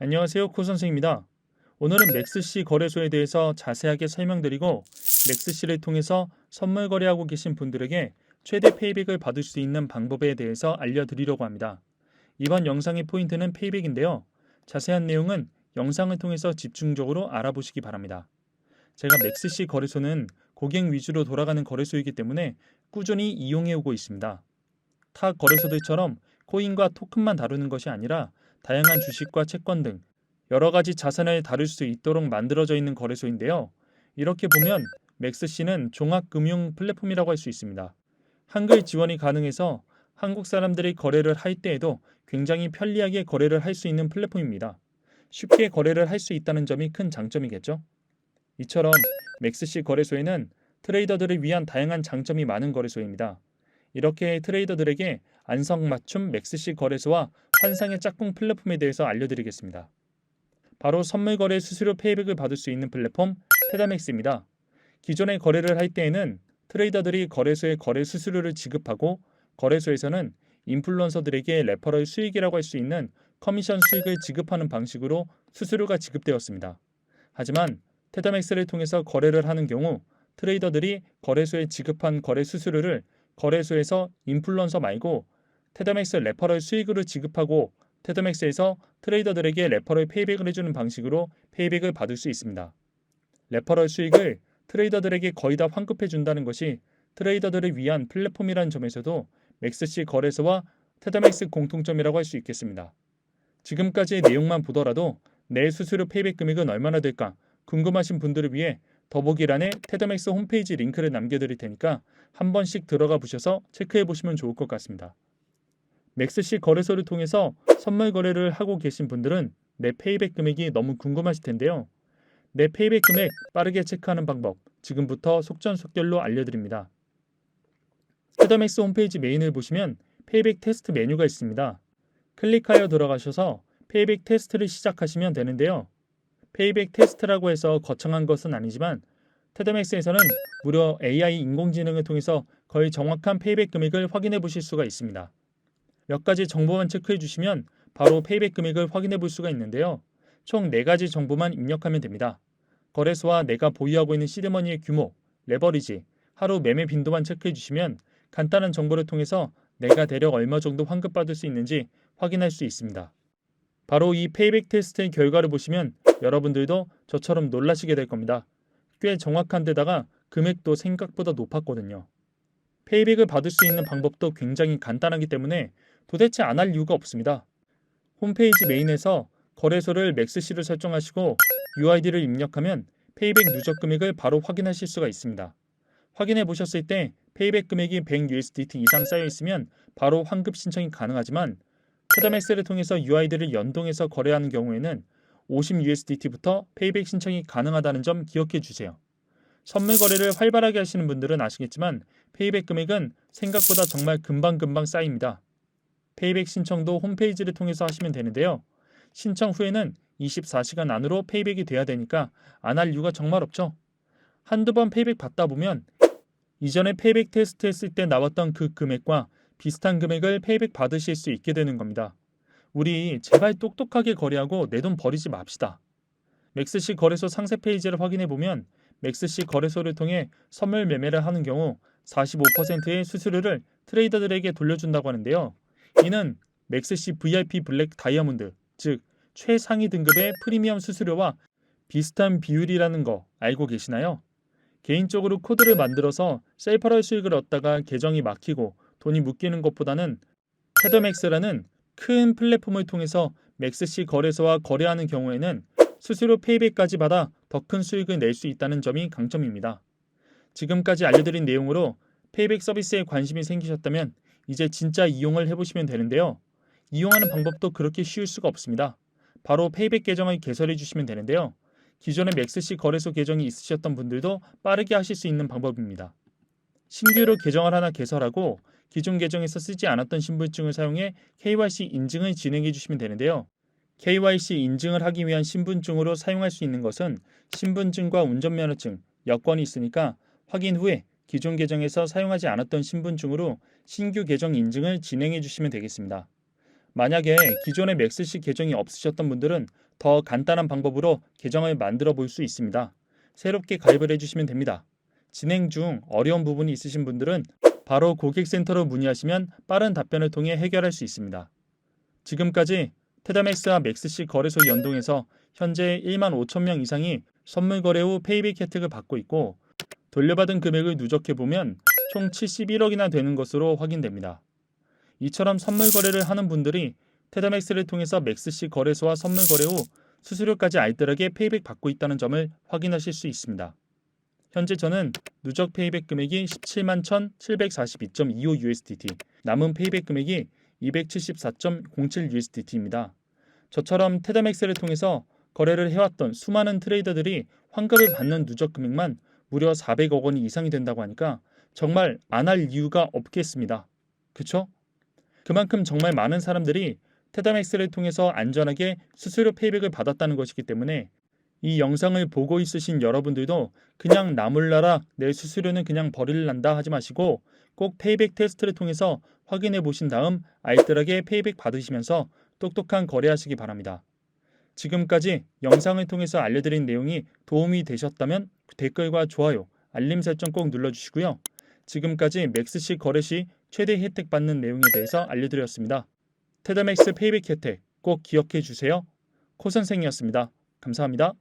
안녕하세요. 코 선생입니다. 오늘은 맥스씨 거래소에 대해서 자세하게 설명드리고 맥스씨를 통해서 선물 거래하고 계신 분들에게 최대 페이백을 받을 수 있는 방법에 대해서 알려드리려고 합니다. 이번 영상의 포인트는 페이백인데요. 자세한 내용은 영상을 통해서 집중적으로 알아보시기 바랍니다. 제가 맥스씨 거래소는 고객 위주로 돌아가는 거래소이기 때문에 꾸준히 이용해 오고 있습니다. 타 거래소들처럼 코인과 토큰만 다루는 것이 아니라 다양한 주식과 채권 등 여러 가지 자산을 다룰 수 있도록 만들어져 있는 거래소인데요. 이렇게 보면 맥스씨는 종합금융 플랫폼이라고 할 수 있습니다. 한글 지원이 가능해서 한국 사람들이 거래를 할 때에도 굉장히 편리하게 거래를 할 수 있는 플랫폼입니다. 쉽게 거래를 할 수 있다는 점이 큰 장점이겠죠. 이처럼 맥스씨 거래소에는 트레이더들을 위한 다양한 장점이 많은 거래소입니다. 이렇게 트레이더들에게 안성맞춤 맥스씨 거래소와 환상의 짝꿍 플랫폼에 대해서 알려드리겠습니다. 바로 선물 거래 수수료 페이백을 받을 수 있는 플랫폼 테다맥스입니다. 기존의 거래를 할 때에는 트레이더들이 거래소에 거래 수수료를 지급하고 거래소에서는 인플루언서들에게 레퍼럴 수익이라고 할 수 있는 커미션 수익을 지급하는 방식으로 수수료가 지급되었습니다. 하지만 테다맥스를 통해서 거래를 하는 경우 트레이더들이 거래소에 지급한 거래 수수료를 거래소에서 인플루언서 말고 테다맥스 레퍼럴 수익으로 지급하고 테다맥스에서 트레이더들에게 레퍼럴 페이백을 해주는 방식으로 페이백을 받을 수 있습니다. 레퍼럴 수익을 트레이더들에게 거의 다 환급해 준다는 것이 트레이더들을 위한 플랫폼이라는 점에서도 맥스씨 거래소와 테다맥스 공통점이라고 할 수 있겠습니다. 지금까지의 내용만 보더라도 내 수수료 페이백 금액은 얼마나 될까 궁금하신 분들을 위해 더보기란에 테다맥스 홈페이지 링크를 남겨드릴 테니까 한 번씩 들어가 보셔서 체크해 보시면 좋을 것 같습니다. 맥스씨 거래소를 통해서 선물 거래를 하고 계신 분들은 내 페이백 금액이 너무 궁금하실 텐데요. 내 페이백 금액 빠르게 체크하는 방법 지금부터 속전속결로 알려드립니다. 테다맥스 홈페이지 메인을 보시면 페이백 테스트 메뉴가 있습니다. 클릭하여 들어가셔서 페이백 테스트를 시작하시면 되는데요. 페이백 테스트라고 해서 거창한 것은 아니지만 테다맥스에서는 무려 AI 인공지능을 통해서 거의 정확한 페이백 금액을 확인해 보실 수가 있습니다. 몇 가지 정보만 체크해 주시면 바로 페이백 금액을 확인해 볼 수가 있는데요. 총 4가지 정보만 입력하면 됩니다. 거래소와 내가 보유하고 있는 시드머니의 규모, 레버리지, 하루 매매 빈도만 체크해 주시면 간단한 정보를 통해서 내가 대략 얼마 정도 환급받을 수 있는지 확인할 수 있습니다. 바로 이 페이백 테스트의 결과를 보시면 여러분들도 저처럼 놀라시게 될 겁니다. 꽤 정확한 데다가 금액도 생각보다 높았거든요. 페이백을 받을 수 있는 방법도 굉장히 간단하기 때문에 도대체 안 할 이유가 없습니다. 홈페이지 메인에서 거래소를 맥스씨로 설정하시고 UID를 입력하면 페이백 누적 금액을 바로 확인하실 수가 있습니다. 확인해 보셨을 때 페이백 금액이 100USDT 이상 쌓여 있으면 바로 환급 신청이 가능하지만 테다맥스를 통해서 UID를 연동해서 거래하는 경우에는 50USDT부터 페이백 신청이 가능하다는 점 기억해 주세요. 선물 거래를 활발하게 하시는 분들은 아시겠지만 페이백 금액은 생각보다 정말 금방금방 쌓입니다. 페이백 신청도 홈페이지를 통해서 하시면 되는데요. 신청 후에는 24시간 안으로 페이백이 돼야 되니까 안 할 이유가 정말 없죠. 한두 번 페이백 받다 보면 이전에 페이백 테스트 했을 때 나왔던 그 금액과 비슷한 금액을 페이백 받으실 수 있게 되는 겁니다. 우리 제발 똑똑하게 거래하고 내 돈 버리지 맙시다. 맥스씨 거래소 상세 페이지를 확인해 보면 맥스씨 거래소를 통해 선물 매매를 하는 경우 45%의 수수료를 트레이더들에게 돌려준다고 하는데요. 이는 맥스씨 VIP 블랙 다이아몬드, 즉 최상위 등급의 프리미엄 수수료와 비슷한 비율이라는 거 알고 계시나요? 개인적으로 코드를 만들어서 셀퍼럴 수익을 얻다가 계정이 막히고 돈이 묶이는 것보다는 테더맥스라는 큰 플랫폼을 통해서 맥스씨 거래소와 거래하는 경우에는 수수료 페이백까지 받아 더 큰 수익을 낼 수 있다는 점이 강점입니다. 지금까지 알려드린 내용으로 페이백 서비스에 관심이 생기셨다면 이제 진짜 이용을 해보시면 되는데요. 이용하는 방법도 그렇게 쉬울 수가 없습니다. 바로 페이백 계정을 개설해 주시면 되는데요. 기존에 맥스씨 거래소 계정이 있으셨던 분들도 빠르게 하실 수 있는 방법입니다. 신규로 계정을 하나 개설하고 기존 계정에서 쓰지 않았던 신분증을 사용해 KYC 인증을 진행해 주시면 되는데요. KYC 인증을 하기 위한 신분증으로 사용할 수 있는 것은 신분증과 운전면허증, 여권이 있으니까 확인 후에 기존 계정에서 사용하지 않았던 신분증으로 신규 계정 인증을 진행해 주시면 되겠습니다. 만약에 기존에 맥스시 계정이 없으셨던 분들은 더 간단한 방법으로 계정을 만들어 볼 수 있습니다. 새롭게 가입을 해주시면 됩니다. 진행 중 어려운 부분이 있으신 분들은 바로 고객센터로 문의하시면 빠른 답변을 통해 해결할 수 있습니다. 지금까지 테다맥스와 맥스시 거래소 연동해서 현재 1만 5천 명 이상이 선물 거래 후 페이백 혜택을 받고 있고 돌려받은 금액을 누적해보면 총 71억이나 되는 것으로 확인됩니다. 이처럼 선물 거래를 하는 분들이 테다맥스를 통해서 맥스시 거래소와 선물 거래 후 수수료까지 알뜰하게 페이백 받고 있다는 점을 확인하실 수 있습니다. 현재 저는 누적 페이백 금액이 17만 1,742.25 USDT, 남은 페이백 금액이 274.07 USDT입니다. 저처럼 테다맥스를 통해서 거래를 해왔던 수많은 트레이더들이 환급을 받는 누적 금액만 무려 400억 원이 이상이 된다고 하니까 정말 안 할 이유가 없겠습니다. 그쵸? 그만큼 정말 많은 사람들이 테다맥스를 통해서 안전하게 수수료 페이백을 받았다는 것이기 때문에 이 영상을 보고 있으신 여러분들도 그냥 나 몰라라 내 수수료는 그냥 버릴란다 하지 마시고 꼭 페이백 테스트를 통해서 확인해 보신 다음 알뜰하게 페이백 받으시면서 똑똑한 거래하시기 바랍니다. 지금까지 영상을 통해서 알려드린 내용이 도움이 되셨다면 댓글과 좋아요, 알림 설정 꼭 눌러주시고요. 지금까지 맥스시 거래 시 최대 혜택 받는 내용에 대해서 알려드렸습니다. 테다맥스 페이백 혜택 꼭 기억해 주세요. 코 선생이었습니다. 감사합니다.